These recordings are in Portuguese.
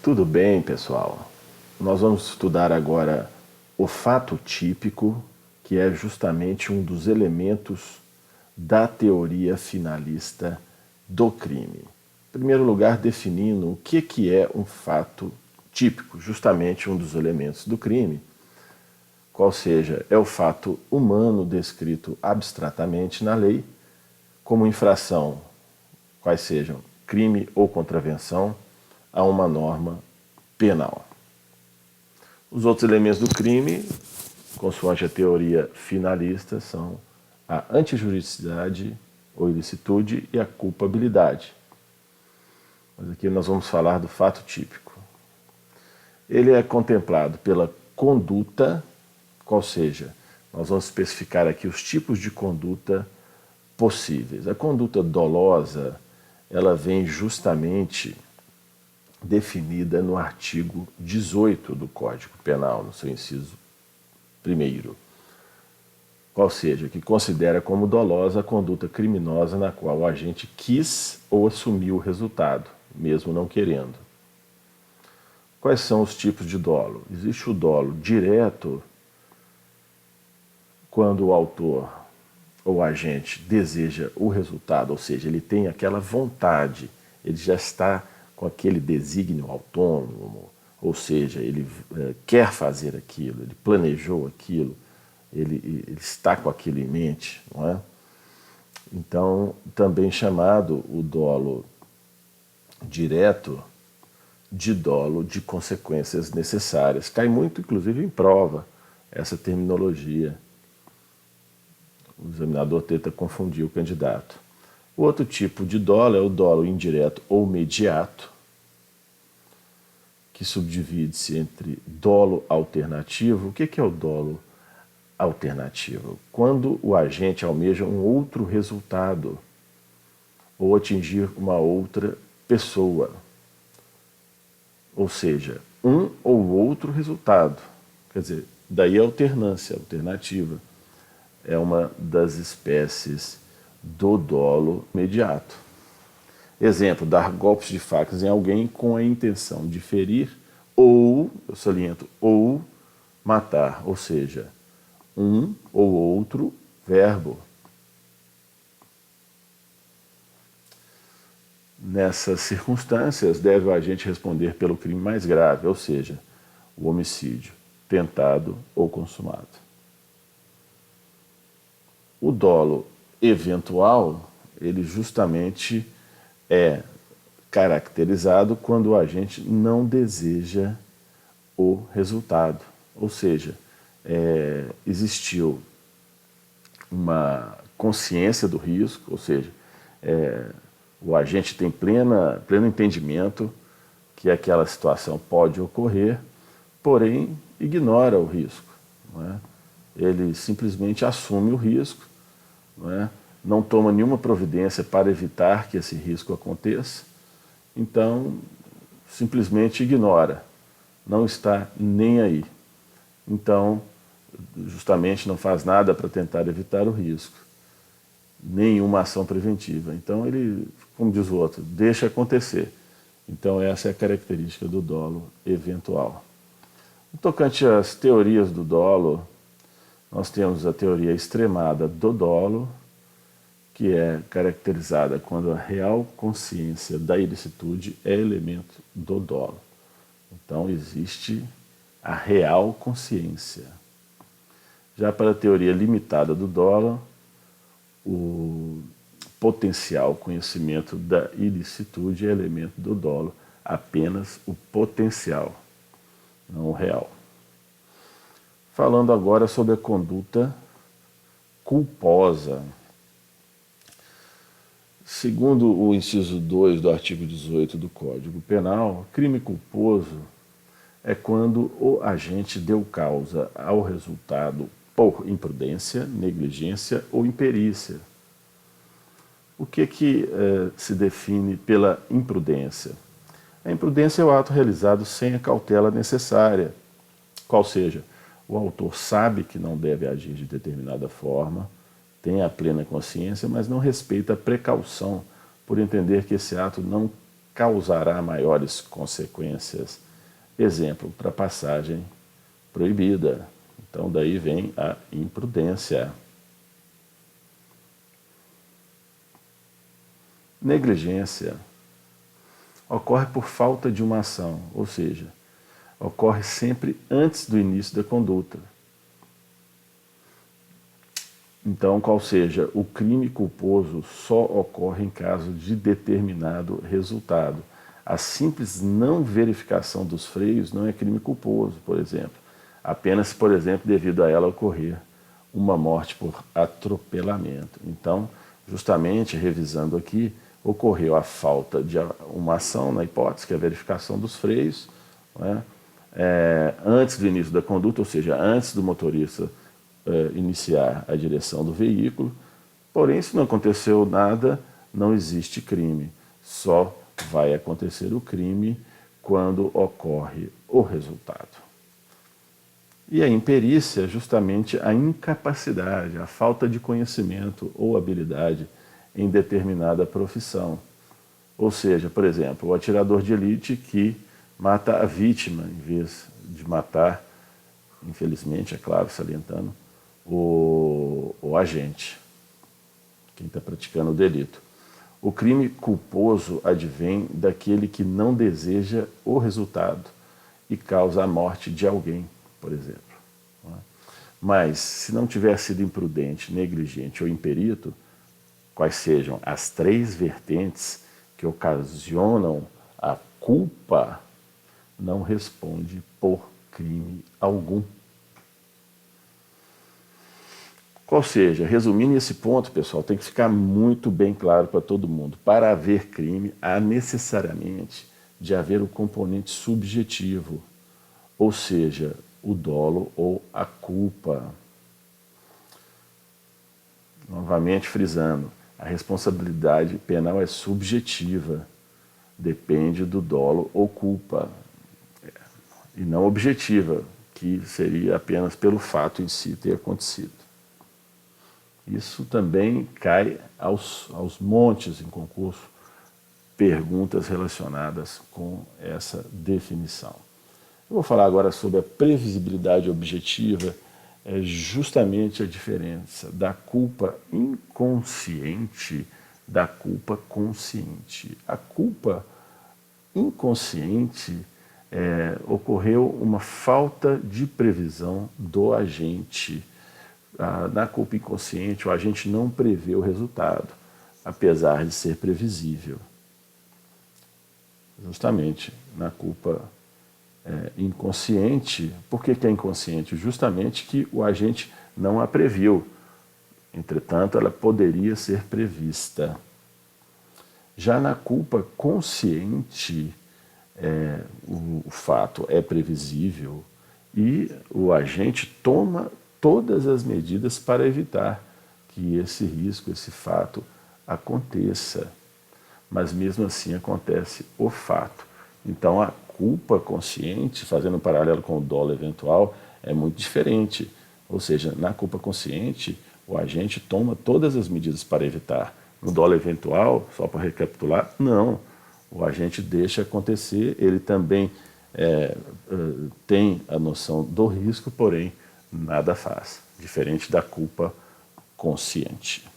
Tudo bem, pessoal? Nós vamos estudar agora o fato típico, que é justamente um dos elementos da teoria finalista do crime. Em primeiro lugar, definindo o que é um fato típico, justamente um dos elementos do crime, qual seja, é o fato humano descrito abstratamente na lei como infração, quais sejam crime ou contravenção a uma norma penal. Os outros elementos do crime, consoante a teoria finalista, são a antijuridicidade ou ilicitude e a culpabilidade. Mas aqui nós vamos falar do fato típico. Ele é contemplado pela conduta, qual seja, nós vamos especificar aqui os tipos de conduta possíveis. A conduta dolosa, ela vem justamente definida no artigo 18 do Código Penal, no seu inciso 1º, qual seja, que considera como dolosa a conduta criminosa na qual o agente quis ou assumiu o resultado, mesmo não querendo. Quais são os tipos de dolo? Existe o dolo direto, quando o autor ou o agente deseja o resultado, ou seja, ele tem aquela vontade, ele já está com aquele desígnio autônomo, ou seja, ele quer fazer aquilo, ele planejou aquilo, ele está com aquilo em mente, não é? Então, também chamado o dolo direto de dolo de consequências necessárias. Cai muito, inclusive, em prova essa terminologia. O examinador tenta confundir o candidato. O outro tipo de dolo é o dolo indireto ou mediato, que subdivide-se entre dolo alternativo. O que é o dolo alternativo? Quando o agente almeja um outro resultado ou atingir uma outra pessoa. Ou seja, um ou outro resultado. Quer dizer, daí a alternância, alternativa. É uma das espécies do dolo imediato. Exemplo, dar golpes de facas em alguém com a intenção de ferir ou, eu saliento, ou matar, ou seja, um ou outro verbo. Nessas circunstâncias, deve o agente responder pelo crime mais grave, ou seja, o homicídio, tentado ou consumado. O dolo eventual, ele justamente é caracterizado quando o agente não deseja o resultado. Ou seja, existiu uma consciência do risco, ou seja, o agente tem pleno entendimento que aquela situação pode ocorrer, porém ignora o risco, não é? Ele simplesmente assume o risco, não toma nenhuma providência para evitar que esse risco aconteça, então simplesmente ignora, não está nem aí. Então, justamente não faz nada para tentar evitar o risco, nenhuma ação preventiva. Então ele, como diz o outro, deixa acontecer. Então essa é a característica do dolo eventual. No tocante às teorias do dolo, nós temos a teoria extremada do dolo, que é caracterizada quando a real consciência da ilicitude é elemento do dolo. Então existe a real consciência. Já para a teoria limitada do dolo, o potencial conhecimento da ilicitude é elemento do dolo, apenas o potencial, não o real. Falando agora sobre a conduta culposa. Segundo o inciso 2 do artigo 18 do Código Penal, crime culposo é quando o agente deu causa ao resultado por imprudência, negligência ou imperícia. O que se define pela imprudência? A imprudência é o ato realizado sem a cautela necessária, qual seja, o autor sabe que não deve agir de determinada forma, tem a plena consciência, mas não respeita a precaução por entender que esse ato não causará maiores consequências. Exemplo, para passagem proibida. Então daí vem a imprudência. Negligência ocorre por falta de uma ação, ou seja, ocorre sempre antes do início da conduta. Então, qual seja, o crime culposo só ocorre em caso de determinado resultado. A simples não verificação dos freios não é crime culposo, por exemplo. Apenas, por exemplo, devido a ela ocorrer uma morte por atropelamento. Então, justamente revisando aqui, ocorreu a falta de uma ação, na hipótese, que é a verificação dos freios, né? Antes do início da conduta, ou seja, antes do motorista iniciar a direção do veículo. Porém, se não aconteceu nada, não existe crime. Só vai acontecer o crime quando ocorre o resultado. E a imperícia é justamente a incapacidade, a falta de conhecimento ou habilidade em determinada profissão. Ou seja, por exemplo, o atirador de elite que mata a vítima em vez de matar, infelizmente, é claro, salientando, o agente, quem está praticando o delito. O crime culposo advém daquele que não deseja o resultado e causa a morte de alguém, por exemplo. Mas, se não tiver sido imprudente, negligente ou imperito, quais sejam as três vertentes que ocasionam a culpa, não responde por crime algum. Qual seja, resumindo esse ponto, pessoal, tem que ficar muito bem claro para todo mundo. Para haver crime, há necessariamente de haver o componente subjetivo, ou seja, o dolo ou a culpa. Novamente frisando, a responsabilidade penal é subjetiva, depende do dolo ou culpa, e não objetiva, que seria apenas pelo fato em si ter acontecido. Isso também cai aos montes em concurso, perguntas relacionadas com essa definição. Eu vou falar agora sobre a previsibilidade objetiva, é justamente a diferença da culpa inconsciente da culpa consciente. A culpa inconsciente ocorreu uma falta de previsão do agente. Na culpa inconsciente, o agente não prevê o resultado, apesar de ser previsível. Justamente na culpa inconsciente, por que é inconsciente? Justamente que o agente não a previu, entretanto, ela poderia ser prevista. Já na culpa consciente, o fato é previsível e o agente toma todas as medidas para evitar que esse risco, esse fato aconteça. Mas mesmo assim acontece o fato. Então a culpa consciente, fazendo um paralelo com o dolo eventual, é muito diferente. Ou seja, na culpa consciente, o agente toma todas as medidas para evitar. No dolo eventual, só para recapitular, não. O agente deixa acontecer, ele também tem a noção do risco, porém nada faz, diferente da culpa consciente.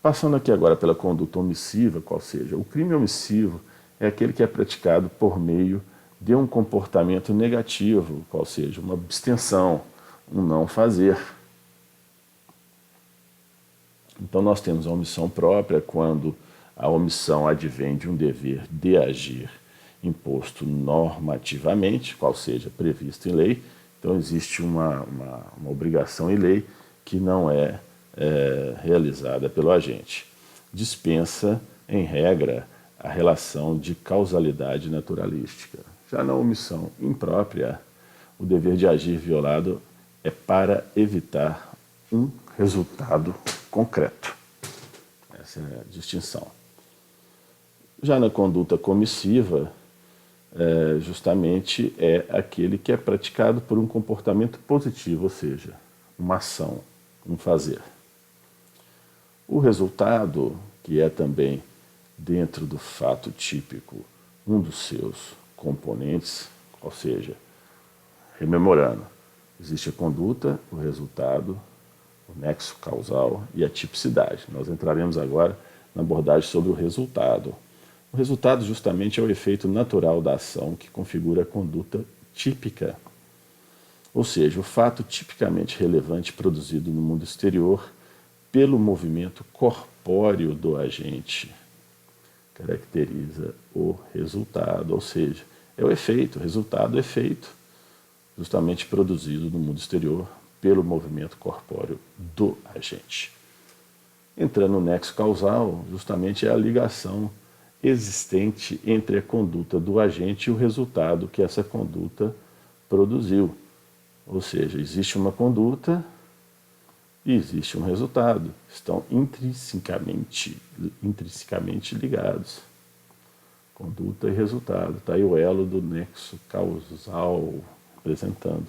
Passando aqui agora pela conduta omissiva, qual seja, o crime omissivo é aquele que é praticado por meio de um comportamento negativo, qual seja, uma abstenção, um não fazer. Então nós temos a omissão própria quando a omissão advém de um dever de agir imposto normativamente, qual seja previsto em lei. Então existe uma obrigação em lei que não é realizada pelo agente. Dispensa, em regra, a relação de causalidade naturalística. Já na omissão imprópria, o dever de agir violado é para evitar um resultado concreto. Essa é a distinção. Já na conduta comissiva, justamente é aquele que é praticado por um comportamento positivo, ou seja, uma ação, um fazer. O resultado, que é também dentro do fato típico um dos seus componentes, ou seja, rememorando, existe a conduta, o resultado, o nexo causal e a tipicidade. Nós entraremos agora na abordagem sobre o resultado. O resultado justamente é o efeito natural da ação que configura a conduta típica, ou seja, o fato tipicamente relevante produzido no mundo exterior pelo movimento corpóreo do agente caracteriza o resultado, ou seja, é o efeito, o resultado é efeito, justamente produzido no mundo exterior pelo movimento corpóreo do agente. Entrando no nexo causal, justamente é a ligação existente entre a conduta do agente e o resultado que essa conduta produziu. Ou seja, existe uma conduta e existe um resultado. Estão intrinsecamente ligados. Conduta e resultado. Está aí o elo do nexo causal representando.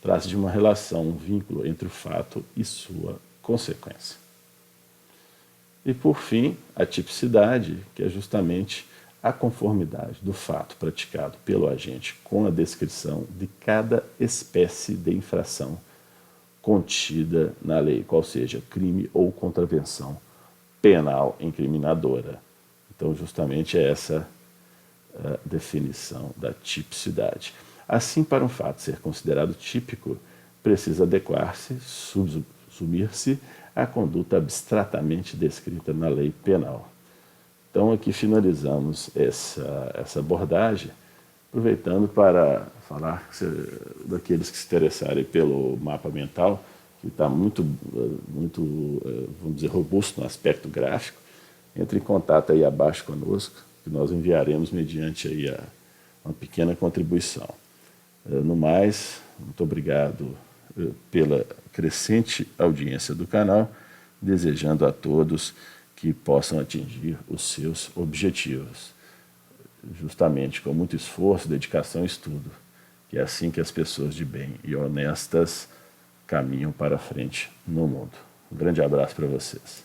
Trata-se de uma relação, um vínculo entre o fato e sua consequência. E por fim, a tipicidade, que é justamente a conformidade do fato praticado pelo agente com a descrição de cada espécie de infração contida na lei, qual seja crime ou contravenção penal incriminadora. Então, justamente é essa a definição da tipicidade. Assim, para um fato ser considerado típico, precisa adequar-se, subsumir-se à conduta abstratamente descrita na lei penal. Então, aqui finalizamos essa abordagem, aproveitando para falar daqueles que se interessarem pelo mapa mental, que está muito, vamos dizer, robusto no aspecto gráfico. Entre em contato aí abaixo conosco, que nós enviaremos mediante aí uma pequena contribuição. No mais, muito obrigado pela crescente audiência do canal, desejando a todos que possam atingir os seus objetivos, justamente com muito esforço, dedicação e estudo, que é assim que as pessoas de bem e honestas caminham para frente no mundo. Um grande abraço para vocês.